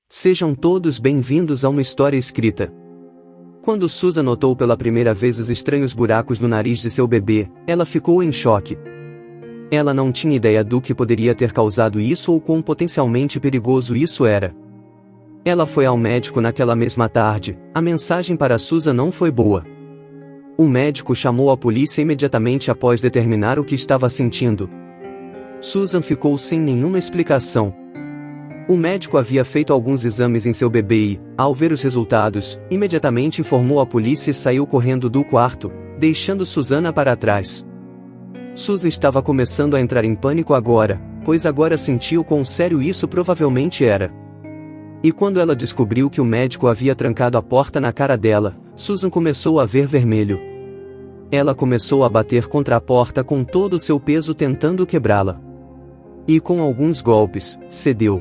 Sejam todos bem-vindos a uma história escrita. Quando Susan notou pela primeira vez os estranhos buracos no nariz de seu bebê, ela ficou em choque. Ela não tinha ideia do que poderia ter causado isso ou quão potencialmente perigoso isso era. Ela foi ao médico naquela mesma tarde. A mensagem para Susan não foi boa. O médico chamou a polícia imediatamente após determinar o que estava sentindo. Susan ficou sem nenhuma explicação. O médico havia feito alguns exames em seu bebê e, ao ver os resultados, imediatamente informou a polícia e saiu correndo do quarto, deixando Susana para trás. Susan estava começando a entrar em pânico agora, pois agora sentiu quão sério isso provavelmente era. E quando ela descobriu que o médico havia trancado a porta na cara dela, Susan começou a ver vermelho. Ela começou a bater contra a porta com todo o seu peso tentando quebrá-la. E com alguns golpes, cedeu.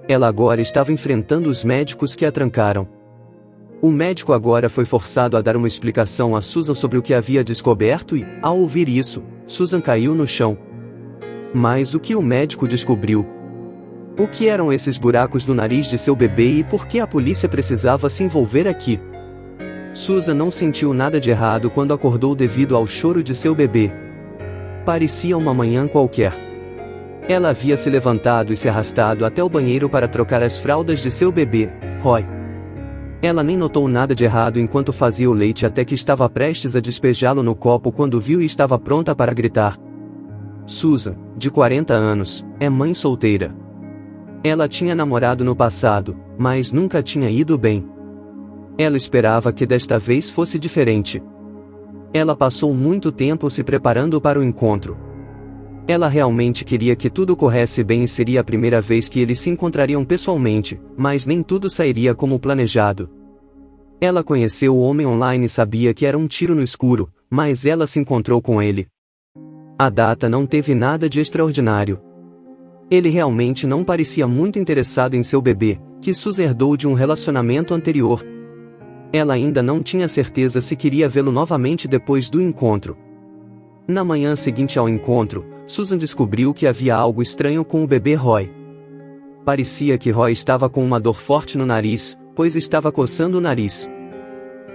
Ela agora estava enfrentando os médicos que a trancaram. O médico agora foi forçado a dar uma explicação a Susan sobre o que havia descoberto e, ao ouvir isso, Susan caiu no chão. Mas o que o médico descobriu? O que eram esses buracos no nariz de seu bebê e por que a polícia precisava se envolver aqui? Susan não sentiu nada de errado quando acordou devido ao choro de seu bebê. Parecia uma manhã qualquer. Ela havia se levantado e se arrastado até o banheiro para trocar as fraldas de seu bebê, Roy. Ela nem notou nada de errado enquanto fazia o leite até que estava prestes a despejá-lo no copo quando viu e estava pronta para gritar. Susan, de 40 anos, é mãe solteira. Ela tinha namorado no passado, mas nunca tinha ido bem. Ela esperava que desta vez fosse diferente. Ela passou muito tempo se preparando para o encontro. Ela realmente queria que tudo corresse bem e seria a primeira vez que eles se encontrariam pessoalmente, mas nem tudo sairia como planejado. Ela conheceu o homem online e sabia que era um tiro no escuro, mas ela se encontrou com ele. A data não teve nada de extraordinário. Ele realmente não parecia muito interessado em seu bebê, que Susan herdou de um relacionamento anterior. Ela ainda não tinha certeza se queria vê-lo novamente depois do encontro. Na manhã seguinte ao encontro, Susan descobriu que havia algo estranho com o bebê Roy. Parecia que Roy estava com uma dor forte no nariz, pois estava coçando o nariz.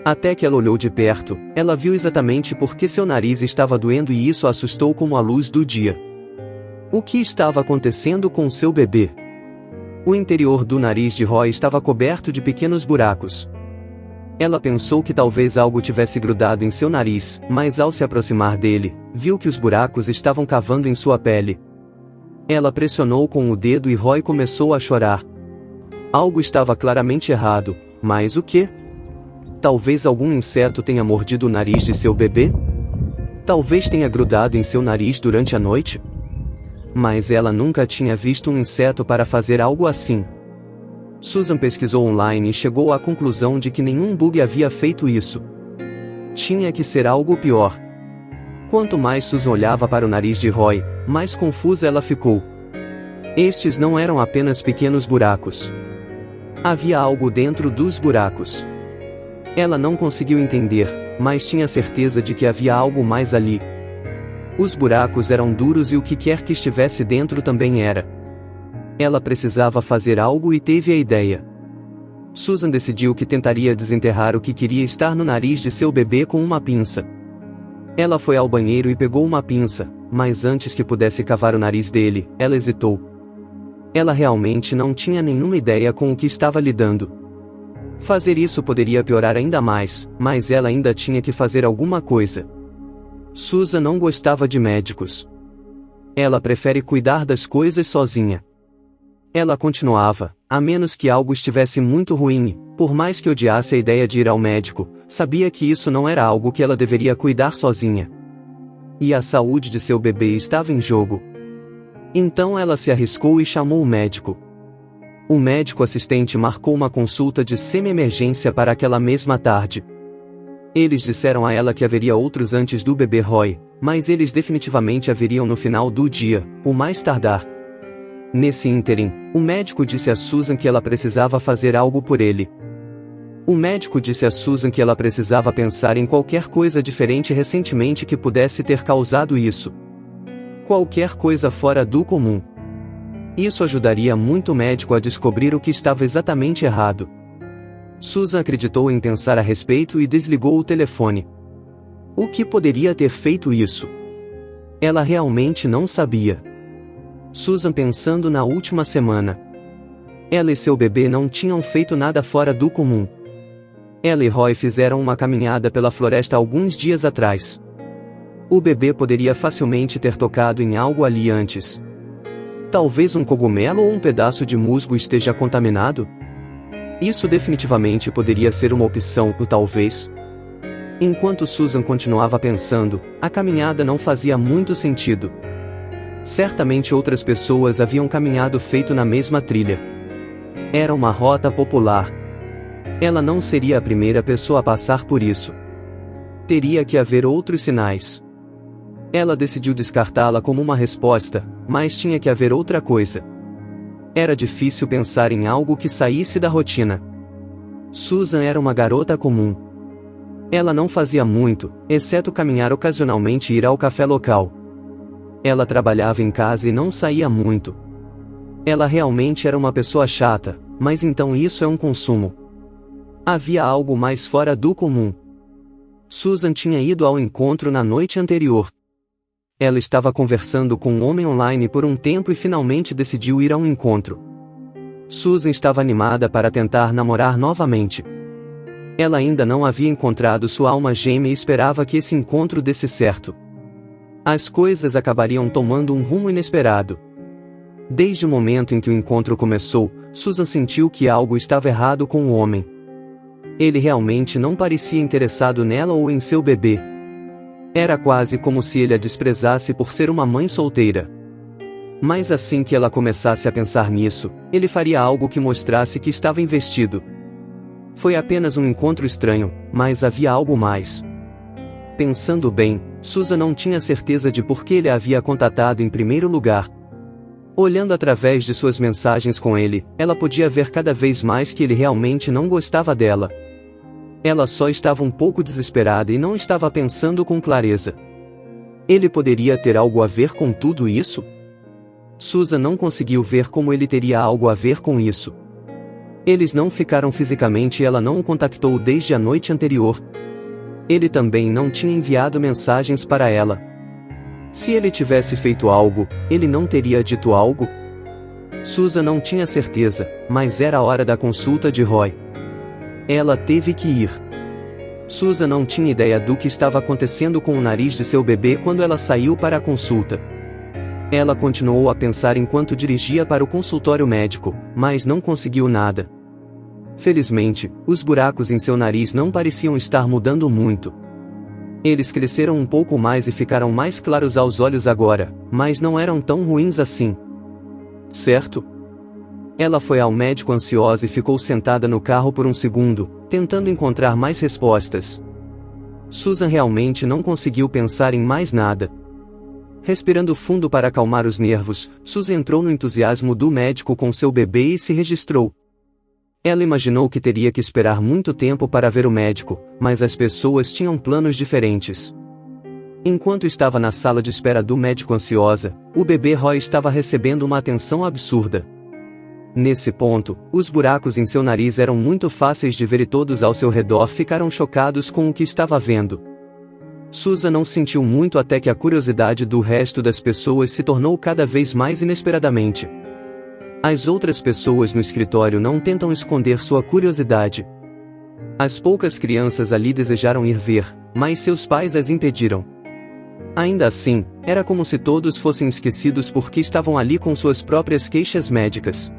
Até que ela olhou de perto, ela viu exatamente por que seu nariz estava doendo e isso a assustou como a luz do dia. O que estava acontecendo com seu bebê? O interior do nariz de Roy estava coberto de pequenos buracos. Ela pensou que talvez algo tivesse grudado em seu nariz, mas ao se aproximar dele, viu que os buracos estavam cavando em sua pele. Ela pressionou com o dedo e Roy começou a chorar. Algo estava claramente errado, mas o quê? Talvez algum inseto tenha mordido o nariz de seu bebê? Talvez tenha grudado em seu nariz durante a noite? Mas ela nunca tinha visto um inseto para fazer algo assim. Susan pesquisou online e chegou à conclusão de que nenhum bug havia feito isso. Tinha que ser algo pior. Quanto mais Susan olhava para o nariz de Roy, mais confusa ela ficou. Estes não eram apenas pequenos buracos. Havia algo dentro dos buracos. Ela não conseguiu entender, mas tinha certeza de que havia algo mais ali. Os buracos eram duros e o que quer que estivesse dentro também era. Ela precisava fazer algo e teve a ideia. Susan decidiu que tentaria desenterrar o que queria estar no nariz de seu bebê com uma pinça. Ela foi ao banheiro e pegou uma pinça, mas antes que pudesse cavar o nariz dele, ela hesitou. Ela realmente não tinha nenhuma ideia com o que estava lidando. Fazer isso poderia piorar ainda mais, mas ela ainda tinha que fazer alguma coisa. Susan não gostava de médicos. Ela prefere cuidar das coisas sozinha. Ela continuava, a menos que algo estivesse muito ruim, por mais que odiasse a ideia de ir ao médico, sabia que isso não era algo que ela deveria cuidar sozinha. E a saúde de seu bebê estava em jogo. Então ela se arriscou e chamou o médico. O médico assistente marcou uma consulta de semi-emergência para aquela mesma tarde. Eles disseram a ela que haveria outros antes do bebê Roy, mas eles definitivamente haveriam no final do dia, o mais tardar. Nesse ínterim, o médico disse a Susan que ela precisava fazer algo por ele. O médico disse a Susan que ela precisava pensar em qualquer coisa diferente recentemente que pudesse ter causado isso. Qualquer coisa fora do comum. Isso ajudaria muito o médico a descobrir o que estava exatamente errado. Susan acreditou em pensar a respeito e desligou o telefone. O que poderia ter feito isso? Ela realmente não sabia. Susan pensando na última semana. Ela e seu bebê não tinham feito nada fora do comum. Ela e Roy fizeram uma caminhada pela floresta alguns dias atrás. O bebê poderia facilmente ter tocado em algo ali antes. Talvez um cogumelo ou um pedaço de musgo esteja contaminado? Isso definitivamente poderia ser uma opção, ou talvez. Enquanto Susan continuava pensando, a caminhada não fazia muito sentido. Certamente outras pessoas haviam caminhado feito na mesma trilha. Era uma rota popular. Ela não seria a primeira pessoa a passar por isso. Teria que haver outros sinais. Ela decidiu descartá-la como uma resposta, mas tinha que haver outra coisa. Era difícil pensar em algo que saísse da rotina. Susan era uma garota comum. Ela não fazia muito, exceto caminhar ocasionalmente e ir ao café local. Ela trabalhava em casa e não saía muito. Ela realmente era uma pessoa chata, mas então isso é um consumo. Havia algo mais fora do comum. Susan tinha ido ao encontro na noite anterior. Ela estava conversando com um homem online por um tempo e finalmente decidiu ir ao encontro. Susan estava animada para tentar namorar novamente. Ela ainda não havia encontrado sua alma gêmea e esperava que esse encontro desse certo. As coisas acabariam tomando um rumo inesperado. Desde o momento em que o encontro começou, Susan sentiu que algo estava errado com o homem. Ele realmente não parecia interessado nela ou em seu bebê. Era quase como se ele a desprezasse por ser uma mãe solteira. Mas assim que ela começasse a pensar nisso, ele faria algo que mostrasse que estava investido. Foi apenas um encontro estranho, mas havia algo mais. Pensando bem, Susan não tinha certeza de por que ele a havia contatado em primeiro lugar. Olhando através de suas mensagens com ele, ela podia ver cada vez mais que ele realmente não gostava dela. Ela só estava um pouco desesperada e não estava pensando com clareza. Ele poderia ter algo a ver com tudo isso? Susan não conseguiu ver como ele teria algo a ver com isso. Eles não ficaram fisicamente e ela não o contactou desde a noite anterior. Ele também não tinha enviado mensagens para ela. Se ele tivesse feito algo, ele não teria dito algo? Susan não tinha certeza, mas era a hora da consulta de Roy. Ela teve que ir. Susan não tinha ideia do que estava acontecendo com o nariz de seu bebê quando ela saiu para a consulta. Ela continuou a pensar enquanto dirigia para o consultório médico, mas não conseguiu nada. Felizmente, os buracos em seu nariz não pareciam estar mudando muito. Eles cresceram um pouco mais e ficaram mais claros aos olhos agora, mas não eram tão ruins assim. Certo? Ela foi ao médico ansiosa e ficou sentada no carro por um segundo, tentando encontrar mais respostas. Susan realmente não conseguiu pensar em mais nada. Respirando fundo para acalmar os nervos, Susan entrou no entusiasmo do médico com seu bebê e se registrou. Ela imaginou que teria que esperar muito tempo para ver o médico, mas as pessoas tinham planos diferentes. Enquanto estava na sala de espera do médico ansiosa, o bebê Roy estava recebendo uma atenção absurda. Nesse ponto, os buracos em seu nariz eram muito fáceis de ver e todos ao seu redor ficaram chocados com o que estava vendo. Susan não sentiu muito até que a curiosidade do resto das pessoas se tornou cada vez mais inesperadamente. As outras pessoas no escritório não tentam esconder sua curiosidade. As poucas crianças ali desejaram ir ver, mas seus pais as impediram. Ainda assim, era como se todos fossem esquecidos porque estavam ali com suas próprias queixas médicas.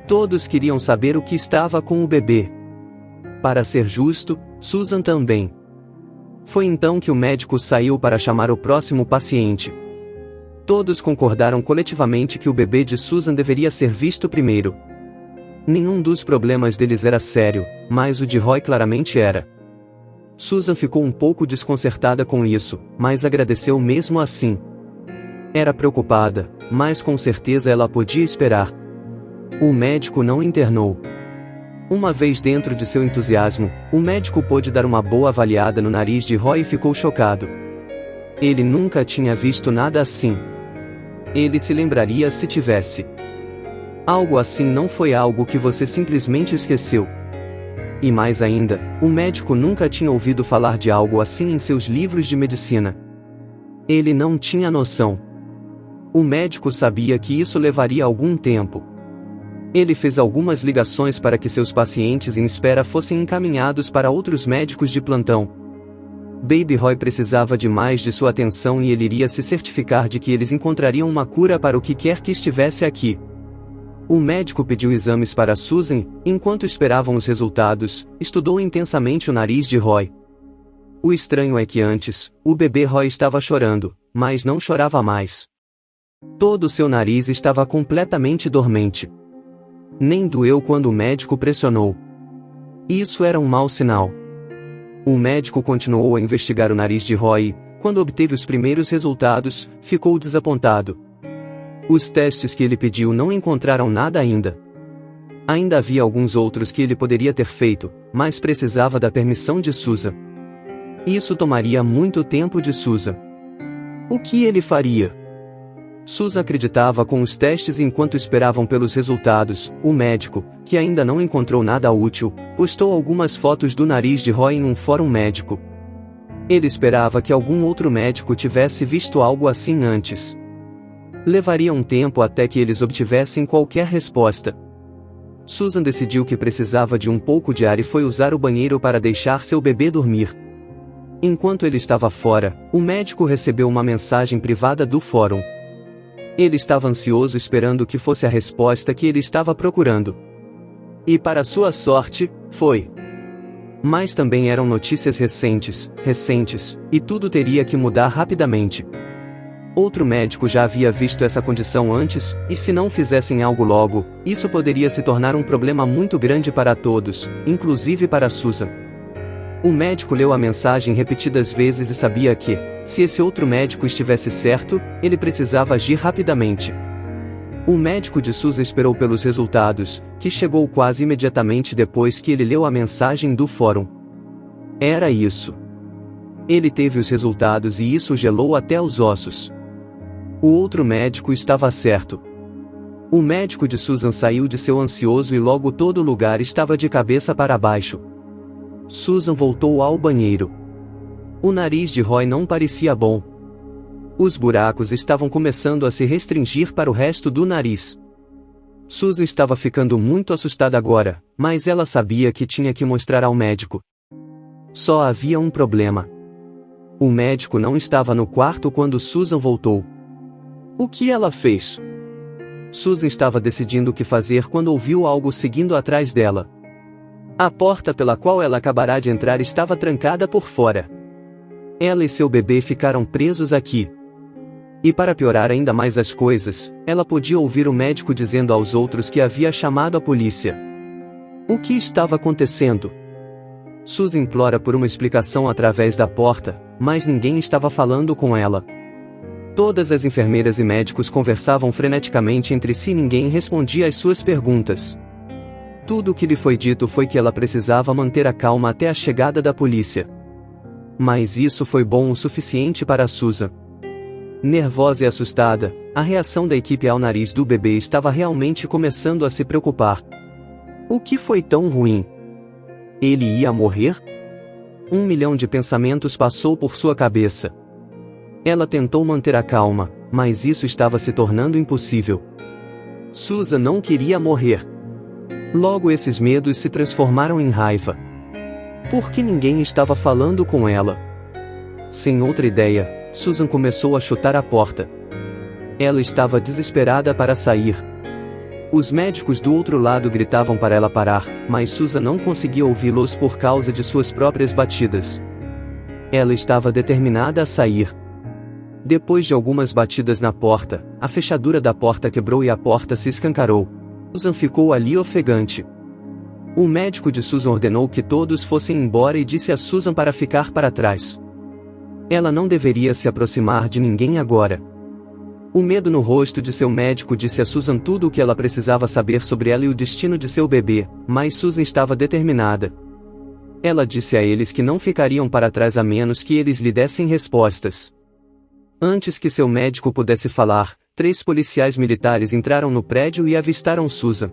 Todos queriam saber o que estava com o bebê. Para ser justo, Susan também. Foi então que o médico saiu para chamar o próximo paciente. Todos concordaram coletivamente que o bebê de Susan deveria ser visto primeiro. Nenhum dos problemas deles era sério, mas o de Roy claramente era. Susan ficou um pouco desconcertada com isso, mas agradeceu mesmo assim. Era preocupada, mas com certeza ela podia esperar. O médico não internou. Uma vez dentro de seu entusiasmo, o médico pôde dar uma boa avaliada no nariz de Roy e ficou chocado. Ele nunca tinha visto nada assim. Ele se lembraria se tivesse. Algo assim não foi algo que você simplesmente esqueceu. E mais ainda, o médico nunca tinha ouvido falar de algo assim em seus livros de medicina. Ele não tinha noção. O médico sabia que isso levaria algum tempo. Ele fez algumas ligações para que seus pacientes em espera fossem encaminhados para outros médicos de plantão. Baby Roy precisava de mais de sua atenção e ele iria se certificar de que eles encontrariam uma cura para o que quer que estivesse aqui. O médico pediu exames para Susan, enquanto esperavam os resultados, estudou intensamente o nariz de Roy. O estranho é que antes, o bebê Roy estava chorando, mas não chorava mais. Todo o seu nariz estava completamente dormente. Nem doeu quando o médico pressionou. Isso era um mau sinal. O médico continuou a investigar o nariz de Roy e, quando obteve os primeiros resultados, ficou desapontado. Os testes que ele pediu não encontraram nada ainda. Ainda havia alguns outros que ele poderia ter feito, mas precisava da permissão de Susan. Isso tomaria muito tempo de Susan. O que ele faria? Susan acreditava com os testes enquanto esperavam pelos resultados. O médico, que ainda não encontrou nada útil, postou algumas fotos do nariz de Roy em um fórum médico. Ele esperava que algum outro médico tivesse visto algo assim antes. Levaria um tempo até que eles obtivessem qualquer resposta. Susan decidiu que precisava de um pouco de ar e foi usar o banheiro para deixar seu bebê dormir. Enquanto ele estava fora, o médico recebeu uma mensagem privada do fórum. Ele estava ansioso esperando que fosse a resposta que ele estava procurando. E para sua sorte, foi. Mas também eram notícias recentes, e tudo teria que mudar rapidamente. Outro médico já havia visto essa condição antes, e se não fizessem algo logo, isso poderia se tornar um problema muito grande para todos, inclusive para Susan. O médico leu a mensagem repetidas vezes e sabia que, se esse outro médico estivesse certo, ele precisava agir rapidamente. O médico de Susan esperou pelos resultados, que chegou quase imediatamente depois que ele leu a mensagem do fórum. Era isso. Ele teve os resultados e isso gelou até os ossos. O outro médico estava certo. O médico de Susan saiu de seu ansioso e logo todo o lugar estava de cabeça para baixo. Susan voltou ao banheiro. O nariz de Roy não parecia bom. Os buracos estavam começando a se restringir para o resto do nariz. Susan estava ficando muito assustada agora, mas ela sabia que tinha que mostrar ao médico. Só havia um problema. O médico não estava no quarto quando Susan voltou. O que ela fez? Susan estava decidindo o que fazer quando ouviu algo seguindo atrás dela. A porta pela qual ela acabará de entrar estava trancada por fora. Ela e seu bebê ficaram presos aqui. E para piorar ainda mais as coisas, ela podia ouvir o médico dizendo aos outros que havia chamado a polícia. O que estava acontecendo? Susan implora por uma explicação através da porta, mas ninguém estava falando com ela. Todas as enfermeiras e médicos conversavam freneticamente entre si e ninguém respondia às suas perguntas. Tudo o que lhe foi dito foi que ela precisava manter a calma até a chegada da polícia. Mas isso foi bom o suficiente para Susan. Nervosa e assustada, a reação da equipe ao nariz do bebê estava realmente começando a se preocupar. O que foi tão ruim? Ele ia morrer? 1 milhão de pensamentos passou por sua cabeça. Ela tentou manter a calma, mas isso estava se tornando impossível. Susan não queria morrer. Logo esses medos se transformaram em raiva. Por que ninguém estava falando com ela? Sem outra ideia, Susan começou a chutar a porta. Ela estava desesperada para sair. Os médicos do outro lado gritavam para ela parar, mas Susan não conseguia ouvi-los por causa de suas próprias batidas. Ela estava determinada a sair. Depois de algumas batidas na porta, a fechadura da porta quebrou e a porta se escancarou. Susan ficou ali ofegante. O médico de Susan ordenou que todos fossem embora e disse a Susan para ficar para trás. Ela não deveria se aproximar de ninguém agora. O medo no rosto de seu médico disse a Susan tudo o que ela precisava saber sobre ela e o destino de seu bebê, mas Susan estava determinada. Ela disse a eles que não ficariam para trás a menos que eles lhe dessem respostas. Antes que seu médico pudesse falar, 3 policiais militares entraram no prédio e avistaram Susan.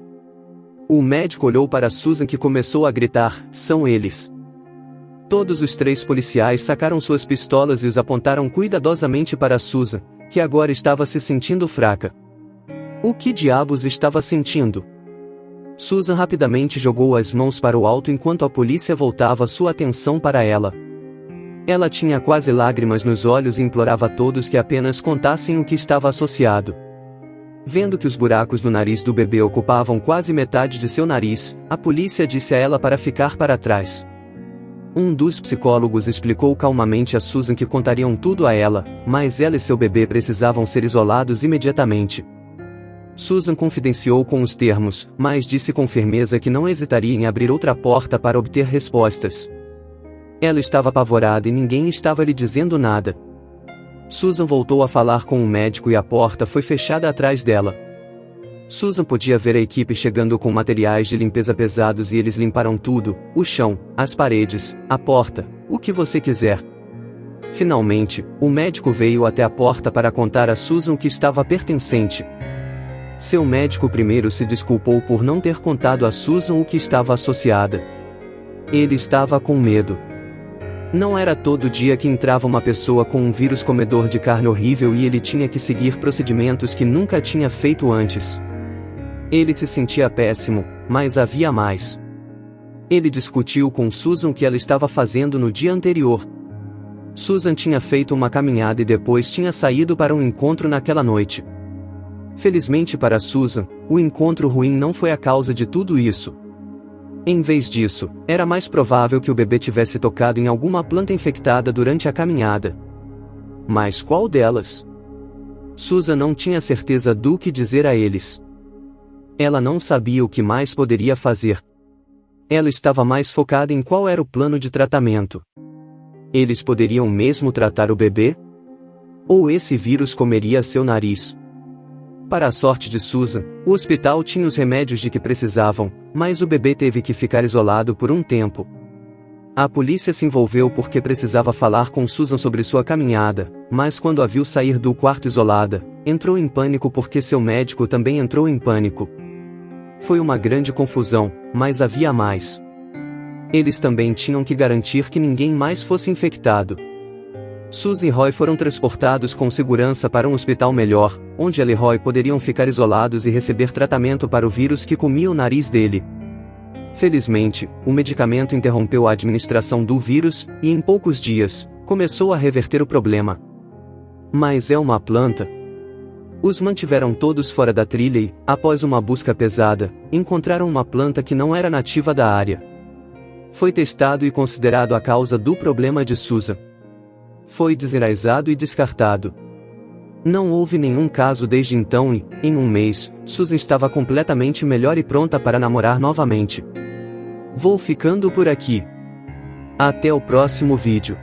O médico olhou para Susan, que começou a gritar: "São eles!" Todos os 3 policiais sacaram suas pistolas e os apontaram cuidadosamente para Susan, que agora estava se sentindo fraca. O que diabos estava sentindo? Susan rapidamente jogou as mãos para o alto enquanto a polícia voltava sua atenção para ela. Ela tinha quase lágrimas nos olhos e implorava a todos que apenas contassem o que estava associado. Vendo que os buracos no nariz do bebê ocupavam quase metade de seu nariz, a polícia disse a ela para ficar para trás. Um dos psicólogos explicou calmamente a Susan que contariam tudo a ela, mas ela e seu bebê precisavam ser isolados imediatamente. Susan confidenciou com os termos, mas disse com firmeza que não hesitaria em abrir outra porta para obter respostas. Ela estava apavorada e ninguém estava lhe dizendo nada. Susan voltou a falar com o médico e a porta foi fechada atrás dela. Susan podia ver a equipe chegando com materiais de limpeza pesados e eles limparam tudo: o chão, as paredes, a porta, o que você quiser. Finalmente, o médico veio até a porta para contar a Susan o que estava pertencente. Seu médico primeiro se desculpou por não ter contado a Susan o que estava associada. Ele estava com medo. Não era todo dia que entrava uma pessoa com um vírus comedor de carne horrível e ele tinha que seguir procedimentos que nunca tinha feito antes. Ele se sentia péssimo, mas havia mais. Ele discutiu com Susan o que ela estava fazendo no dia anterior. Susan tinha feito uma caminhada e depois tinha saído para um encontro naquela noite. Felizmente para Susan, o encontro ruim não foi a causa de tudo isso. Em vez disso, era mais provável que o bebê tivesse tocado em alguma planta infectada durante a caminhada. Mas qual delas? Susan não tinha certeza do que dizer a eles. Ela não sabia o que mais poderia fazer. Ela estava mais focada em qual era o plano de tratamento. Eles poderiam mesmo tratar o bebê? Ou esse vírus comeria seu nariz? Para a sorte de Susan, o hospital tinha os remédios de que precisavam, mas o bebê teve que ficar isolado por um tempo. A polícia se envolveu porque precisava falar com Susan sobre sua caminhada, mas quando a viu sair do quarto isolada, entrou em pânico porque seu médico também entrou em pânico. Foi uma grande confusão, mas havia mais. Eles também tinham que garantir que ninguém mais fosse infectado. Susan e Roy foram transportados com segurança para um hospital melhor, onde ela e Roy poderiam ficar isolados e receber tratamento para o vírus que comia o nariz dele. Felizmente, o medicamento interrompeu a administração do vírus, e em poucos dias, começou a reverter o problema. Mas é uma planta? Os mantiveram todos fora da trilha e, após uma busca pesada, encontraram uma planta que não era nativa da área. Foi testado e considerado a causa do problema de Susan. Foi desenraizado e descartado. Não houve nenhum caso desde então e, em um mês, Susan estava completamente melhor e pronta para namorar novamente. Vou ficando por aqui. Até o próximo vídeo.